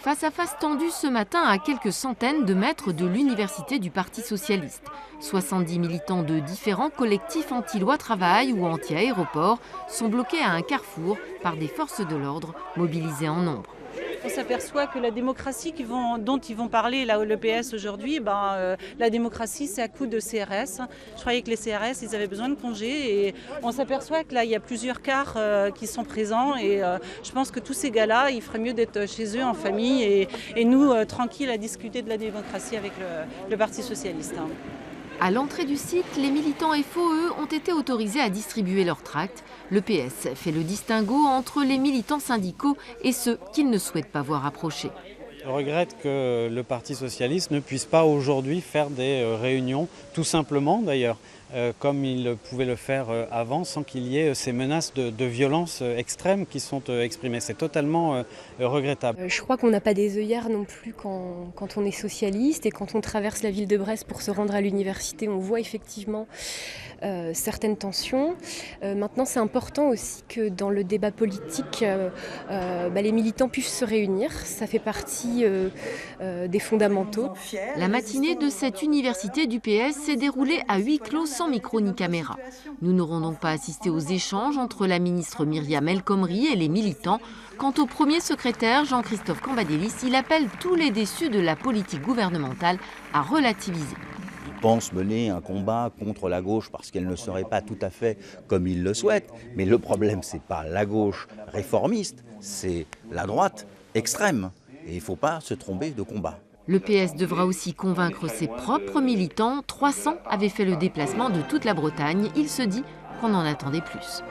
Face à face tendu ce matin à quelques centaines de mètres de l'université du Parti socialiste. 70 militants de différents collectifs anti-loi travail ou anti-aéroport sont bloqués à un carrefour par des forces de l'ordre mobilisées en nombre. On s'aperçoit que la démocratie dont ils vont parler là, le PS aujourd'hui, la démocratie c'est à coup de CRS. Je croyais que les CRS ils avaient besoin de congés et on s'aperçoit que là il y a plusieurs quarts qui sont présents et je pense que tous ces gars-là il ferait mieux d'être chez eux en famille et nous tranquilles à discuter de la démocratie avec le Parti socialiste. À l'entrée du site, les militants FO, ont été autorisés à distribuer leurs tracts. Le PS fait le distinguo entre les militants syndicaux et ceux qu'il ne souhaite pas voir approcher. Je regrette que le Parti socialiste ne puisse pas aujourd'hui faire des réunions, tout simplement d'ailleurs, comme il pouvait le faire avant, sans qu'il y ait ces menaces de violence extrêmes qui sont exprimées. C'est totalement regrettable. Je crois qu'on n'a pas des œillères non plus quand on est socialiste et quand on traverse la ville de Brest pour se rendre à l'université, on voit effectivement certaines tensions. Maintenant, c'est important aussi que dans le débat politique, les militants puissent se réunir. Ça fait partie des fondamentaux. La matinée de cette université du PS s'est déroulée à huis clos sans micro ni caméra. Nous n'aurons donc pas assisté aux échanges entre la ministre Myriam El Khomri et les militants. Quant au premier secrétaire, Jean-Christophe Cambadélis, il appelle tous les déçus de la politique gouvernementale à relativiser. Ils pensent mener un combat contre la gauche parce qu'elle ne serait pas tout à fait comme ils le souhaitent. Mais le problème, ce n'est pas la gauche réformiste, c'est la droite extrême. Et il ne faut pas se tromper de combat. Le PS devra aussi convaincre ses propres militants. 300 avaient fait le déplacement de toute la Bretagne. Il se dit qu'on en attendait plus.